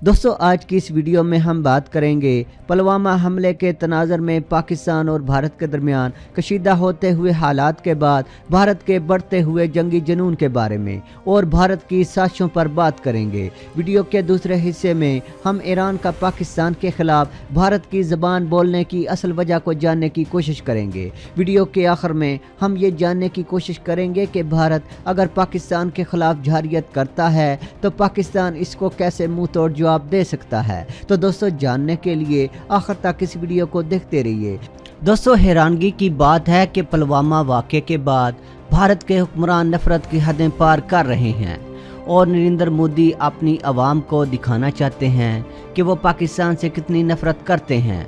दोस्तों आज की इस वीडियो में हम बात करेंगे पुलवामा हमले के तनाज़ुर में पाकिस्तान और भारत के दरमियान कशीदा होते हुए हालात के बाद भारत के बढ़ते हुए जंगी जुनून के बारे में और भारत की साजिशों पर बात करेंगे। वीडियो के दूसरे हिस्से में हम ईरान का पाकिस्तान के खिलाफ भारत की ज़बान बोलने की असल वजह को जानने की कोशिश करेंगे। वीडियो के आखिर में हम ये जानने की कोशिश करेंगे कि भारत अगर पाकिस्तान के खिलाफ जारियत करता है तो पाकिस्तान इसको कैसे मुंह तोड़ जवाब दे सकता है। तो दोस्तों जानने के लिए आखिर तक इस वीडियो को देखते रहिए। दोस्तों हैरानगी की बात है कि पुलवामा वाक़े के बाद भारत के हुक्मरान नफरत की हदें पार कर रहे हैं और नरेंद्र मोदी अपनी आवाम को दिखाना चाहते हैं कि वो पाकिस्तान से कितनी नफरत करते हैं।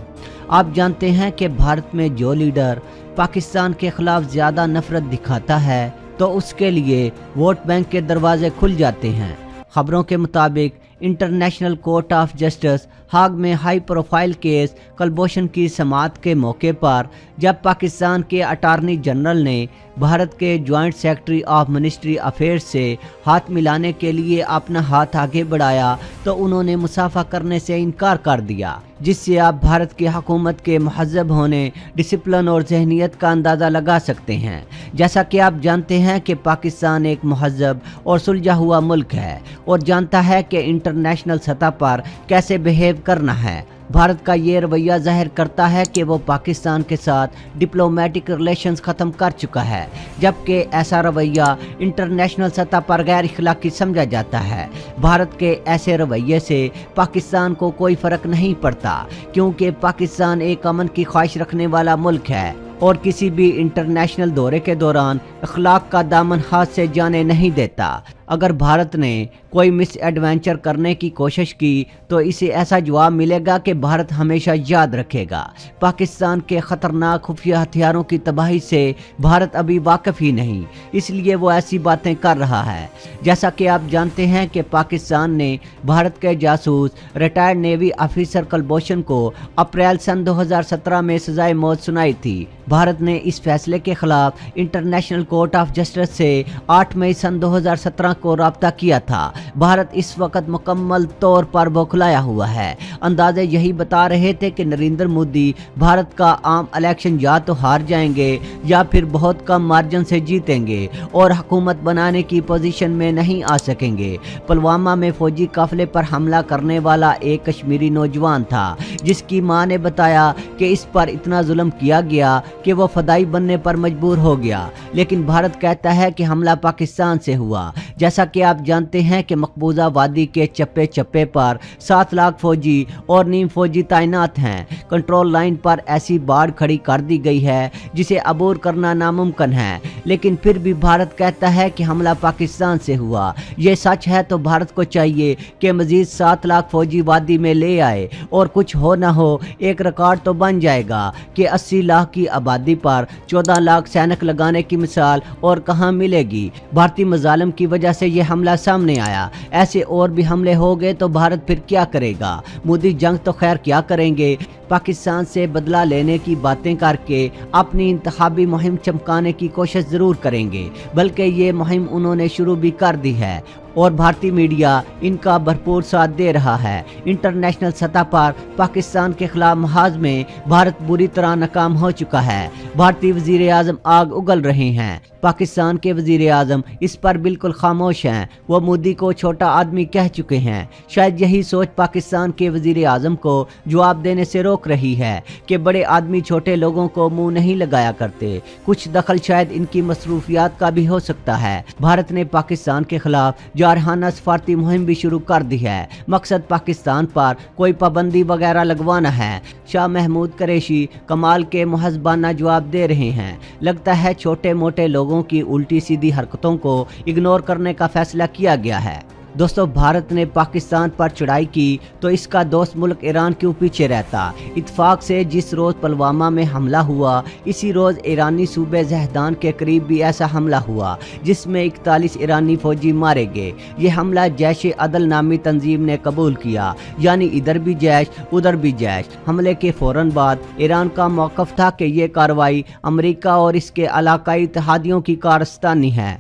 आप जानते हैं कि भारत में जो लीडर पाकिस्तान के खिलाफ ज़्यादा नफरत दिखाता है तो उसके लिए वोट बैंक के दरवाजे खुल जाते हैं। खबरों के मुताबिक इंटरनेशनल कोर्ट ऑफ जस्टिस हाग में हाई प्रोफाइल केस कलभूषण की समाअत के मौके पर जब पाकिस्तान के अटॉर्नी जनरल ने भारत के joint secretary of ministry affairs से हाथ मिलाने के लिए अपना हाथ आगे बढ़ाया तो उन्होंने मुसाफा करने से इनकार कर दिया, जिससे आप भारत की हुकूमत के महज़ब होने, डिसिप्लिन और जहनीत का अंदाज़ा लगा सकते हैं। जैसा कि आप जानते हैं कि पाकिस्तान एक महज़ब और सुलझा हुआ मुल्क है और जानता है कि इंटरनेशनल सतह पर कैसे बिहेव करना है। भारत का ये रवैया जाहिर करता है कि वो पाकिस्तान के साथ डिप्लोमेटिक रिलेशंस ख़त्म कर चुका है, जबकि ऐसा रवैया इंटरनेशनल सतह पर गैर इखलाकी समझा जाता है। भारत के ऐसे रवैये से पाकिस्तान को कोई फ़र्क नहीं पड़ता, क्योंकि पाकिस्तान एक अमन की ख्वाहिश रखने वाला मुल्क है और किसी भी इंटरनेशनल दौरे के दौरान अखलाक का दामन हाथ से जाने नहीं देता। अगर भारत ने कोई मिस एडवेंचर करने की कोशिश की तो इसे ऐसा जवाब मिलेगा कि भारत हमेशा याद रखेगा। पाकिस्तान के ख़तरनाक खुफिया हथियारों की तबाही से भारत अभी वाकिफ़ ही नहीं, इसलिए वो ऐसी बातें कर रहा है। जैसा कि आप जानते हैं कि पाकिस्तान ने भारत के जासूस रिटायर्ड नेवी ऑफिसर कलभूषण को अप्रैल सन 2017 में सजाए मौत सुनाई थी। भारत ने इस फैसले के खिलाफ इंटरनेशनल कोर्ट ऑफ जस्टिस से 8 मई सन 2017 को राब्ता किया था। भारत इस वक्त मुकम्मल तौर पर बौखलाया हुआ है। अंदाजे यही बता रहे थे कि नरेंद्र मोदी भारत का आम इलेक्शन या तो हार जाएंगे या फिर बहुत कम मार्जिन से जीतेंगे और हुकूमत बनाने की पोजीशन में नहीं आ सकेंगे। पुलवामा में फौजी काफिले पर हमला करने वाला एक कश्मीरी नौजवान था, जिसकी मां ने बताया कि इस पर इतना जुल्म किया गया कि वो फदाई बनने पर मजबूर हो गया। लेकिन भारत कहता है कि हमला पाकिस्तान से हुआ। जैसा कि आप जानते हैं कि मकबूजा वादी के चप्पे चप्पे पर 7 लाख फौजी और नीम फौजी तैनात हैं। कंट्रोल लाइन पर ऐसी बाढ़ खड़ी कर दी गई है जिसे अबूर करना नामुमकिन है, लेकिन फिर भी भारत कहता है कि हमला पाकिस्तान से हुआ। ये सच है तो भारत को चाहिए कि मजीद 7 लाख फौजी वादी में ले आए और कुछ हो ना हो एक रिकॉर्ड तो बन जाएगा कि 80 लाख की आबादी पर 14 लाख सैनिक लगाने की मिसाल और कहां मिलेगी। भारतीय मजालिम की वजह से यह हमला सामने आया। ऐसे और भी हमले हो गए तो भारत फिर क्या करेगा? मोदी जंग तो खैर क्या करेंगे, पाकिस्तान से बदला लेने की बातें करके अपनी इंतखाबी मुहिम चमकाने की कोशिश जरूर करेंगे, बल्कि ये मुहिम उन्होंने शुरू भी कर दी है और भारतीय मीडिया इनका भरपूर साथ दे रहा है। इंटरनेशनल सतह पर पाकिस्तान के खिलाफ महाज में भारत बुरी तरह नाकाम हो चुका है। भारतीय वजीर आजम आग उगल रहे हैं। पाकिस्तान के वजीर आजम इस पर बिल्कुल खामोश हैं। वो मोदी को छोटा आदमी कह चुके हैं। शायद यही सोच पाकिस्तान के वजीर आजम को जवाब देने से रोक रही है कि बड़े आदमी छोटे लोगों को मुंह नहीं लगाया करते। कुछ दखल शायद इनकी मसरूफियात का भी हो सकता है। भारत ने पाकिस्तान के खिलाफ जारहाना सफारती मुहिम भी शुरू कर दी है। मकसद पाकिस्तान पर कोई पाबंदी वगैरह लगवाना है। शाह महमूद कुरैशी कमाल के मुहज़्ज़बाना जवाब दे रहे हैं। लगता है छोटे मोटे लोगों की उल्टी सीधी हरकतों को इग्नोर करने का फैसला किया गया है। दोस्तों भारत ने पाकिस्तान पर चढ़ाई की तो इसका दोस्त मुल्क ईरान क्यों पीछे रहता? इत्तेफाक से जिस रोज़ पुलवामा में हमला हुआ इसी रोज़ ईरानी सूबे जहदान के करीब भी ऐसा हमला हुआ जिसमें 41 ईरानी फौजी मारे गए। ये हमला जैश अदल नामी तंजीम ने कबूल किया, यानी इधर भी जैश उधर भी जैश। हमले के फ़ौरन बाद ईरान का मौक़िफ़ था कि ये कार्रवाई अमेरिका और इसके इलाकाई इत्तेहादियों की कारस्तानी है।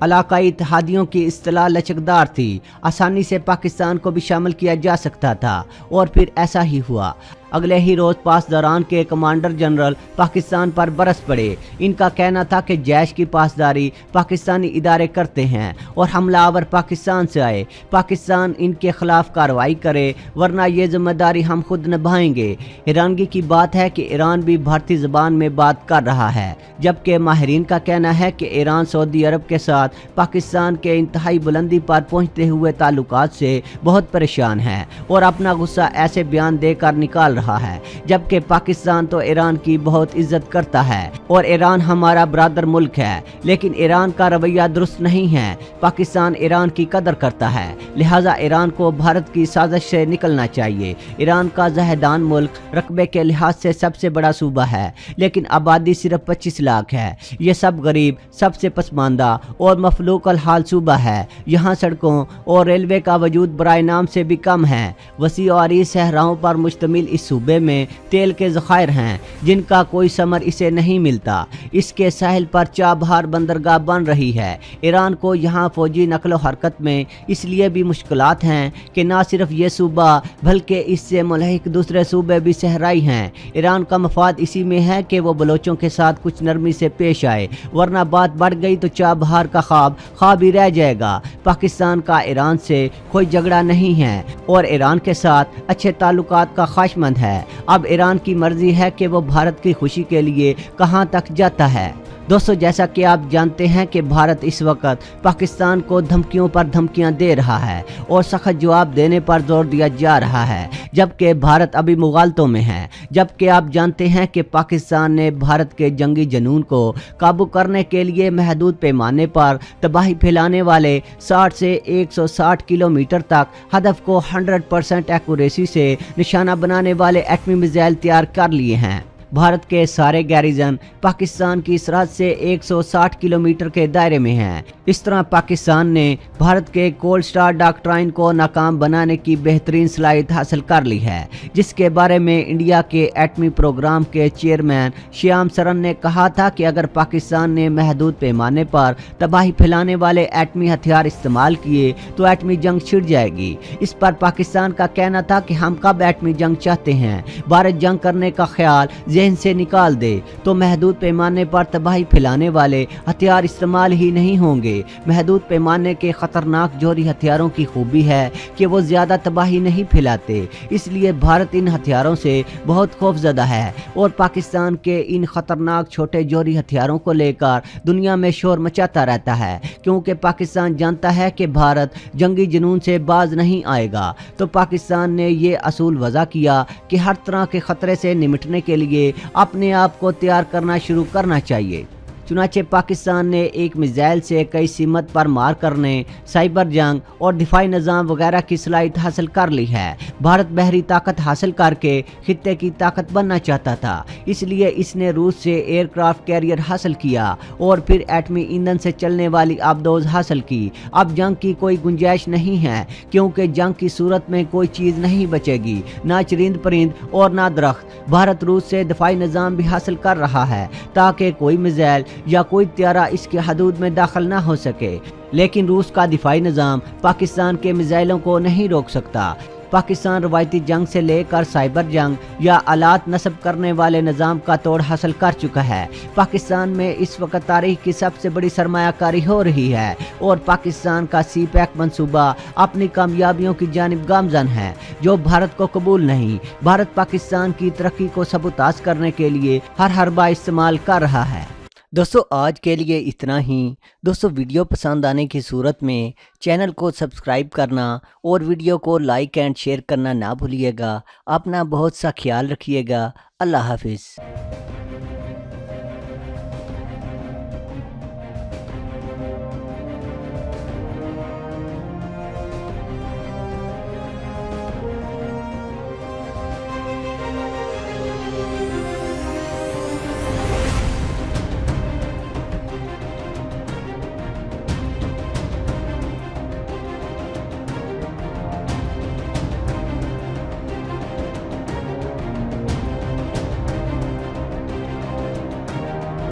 इलाकाई इत्तेहादियों की इस्तिलाह लचकदार थी, आसानी से पाकिस्तान को भी शामिल किया जा सकता था और फिर ऐसा ही हुआ। अगले ही रोज पासदारान के कमांडर जनरल पाकिस्तान पर बरस पड़े। इनका कहना था कि जैश की पासदारी पाकिस्तानी इदारे करते हैं और हमलावर पाकिस्तान से आए, पाकिस्तान इनके खिलाफ कार्रवाई करे वरना ये जिम्मेदारी हम खुद निभाएंगे। हैरानगी की बात है कि ईरान भी भारतीय ज़बान में बात कर रहा है, जबकि माहिरीन का कहना है कि ईरान सऊदी अरब के साथ पाकिस्तान के इंतहाई बुलंदी पर पहुंचते हुए ताल्लुकात से बहुत परेशान है और अपना गुस्सा ऐसे बयान देकर निकाल रहा है, जबकि पाकिस्तान तो ईरान की बहुत इज्जत करता है और ईरान हमारा बरादर मुल्क है, लेकिन ईरान का रवैया दुरुस्त नहीं है। पाकिस्तान ईरान की कदर करता है, लिहाजा ईरान को भारत की साजिश से निकलना चाहिए। ईरान का जहेदान मुल्क रकबे के लिहाज से सबसे बड़ा सूबा है, लेकिन आबादी सिर्फ 25 लाख है। ये सब गरीब, सबसे पसमानदा और मफलूकल हाल सूबा है। यहाँ सड़कों और रेलवे का वजूद बराए नाम से भी कम है। वसी और सहराओं पर मुश्तमिल इस सूबे में तेल के ज़खायर हैं, जिनका कोई समर इसे नहीं मिलता। इसके साहिल पर चाबहार बंदरगाह बन रही है। ईरान को यहाँ फौजी नकलो हरकत में इसलिए भी मुश्किलात हैं कि ना सिर्फ ये सूबा बल्कि इससे मुल्हिक दूसरे सूबे भी सहराई हैं। ईरान का मफाद इसी में है कि वो बलोचों के साथ कुछ नरमी से पेश आए, वरना बात बढ़ गई तो चाबहार का ख्वाब ही रह जाएगा। पाकिस्तान का ईरान से कोई झगड़ा नहीं है और ईरान के साथ अच्छे ताल्लुकात का ख्वाहिशमंद है। अब ईरान की मर्जी है कि वो भारत की खुशी के लिए कहां तक जाता है। दोस्तों, जैसा कि आप जानते हैं कि भारत इस वक्त पाकिस्तान को धमकियों पर धमकियां दे रहा है और सख्त जवाब देने पर जोर दिया जा रहा है, जबकि भारत अभी मुगालतों में है। जबकि आप जानते हैं कि पाकिस्तान ने भारत के जंगी जुनून को काबू करने के लिए महदूद पैमाने पर तबाही फैलाने वाले 60 से 160 किलोमीटर तक हदफ को 100% एक्यूरेसी से निशाना बनाने वाले एटमी मिसाइल तैयार कर लिए हैं। भारत के सारे गैरिजन पाकिस्तान की सरहद से 160 किलोमीटर के दायरे में हैं। इस तरह पाकिस्तान ने भारत के कोल्ड स्टार डॉक्ट्राइन को नाकाम बनाने की बेहतरीन सलाहियत हासिल कर ली है, जिसके बारे में इंडिया के एटमी प्रोग्राम के चेयरमैन श्याम सरन ने कहा था कि अगर पाकिस्तान ने महदूद पैमाने पर तबाही फैलाने वाले एटमी हथियार इस्तेमाल किए तो एटमी जंग छिड़ जाएगी। इस पर पाकिस्तान का कहना था कि हम कब एटमी जंग चाहते हैं, भारत जंग करने का ख्याल जहन से निकाल दे तो महदूद पैमाने पर तबाही फैलाने वाले हथियार इस्तेमाल ही नहीं होंगे। महदूद पैमाने के खतरनाक जोहरी हथियारों की खूबी है कि वो ज्यादा तबाही नहीं फैलाते, इसलिए भारत इन हथियारों से बहुत खौफजदा है और पाकिस्तान के इन खतरनाक छोटे जोहरी हथियारों को लेकर दुनिया में शोर मचाता रहता है, क्योंकि पाकिस्तान जानता है कि भारत जंगी जुनून से बाज नहीं आएगा। तो पाकिस्तान ने ये असूल वज़ा किया कि हर तरह के खतरे से निपटने के लिए अपने आप को तैयार करना शुरू करना चाहिए। चुनाचे पाकिस्तान ने एक मिसाइल से कई सीमत पर मार करने, साइबर जंग और दिफाई निज़ाम वगैरह की सलाहियत हासिल कर ली है। भारत बहरी ताकत हासिल करके खित्ते की ताकत बनना चाहता था, इसलिए इसने रूस से एयरक्राफ्ट कैरियर हासिल किया और फिर एटमी ईंधन से चलने वाली आबदोज हासिल की। अब जंग की कोई गुंजाइश नहीं है, क्योंकि जंग की सूरत में कोई चीज़ नहीं बचेगी, ना चरिंद परिंद और ना दरख्त। भारत रूस से दिफाई निज़ाम भी हासिल कर रहा है ताकि कोई मिसाइल या कोई त्यारा इसके हदूद में दाखिल ना हो सके, लेकिन रूस का दिफाई निज़ाम पाकिस्तान के मिसाइलों को नहीं रोक सकता। पाकिस्तान रवायती जंग से लेकर साइबर जंग या आलात नस्ब करने वाले निज़ाम का तोड़ हासिल कर चुका है। पाकिस्तान में इस वक्त तारीख की सबसे बड़ी सरमायाकारी हो रही है और पाकिस्तान का सी पैक मंसूबा अपनी कामयाबियों की जानिब गामजन है, जो भारत को कबूल नहीं। भारत पाकिस्तान की तरक्की को सबूताज करने के लिए हर हरबा इस्तेमाल कर रहा है। दोस्तों, आज के लिए इतना ही। दोस्तों, वीडियो पसंद आने की सूरत में चैनल को सब्सक्राइब करना और वीडियो को लाइक एंड शेयर करना ना भूलिएगा। अपना बहुत सा ख्याल रखिएगा। अल्लाह हाफिज़।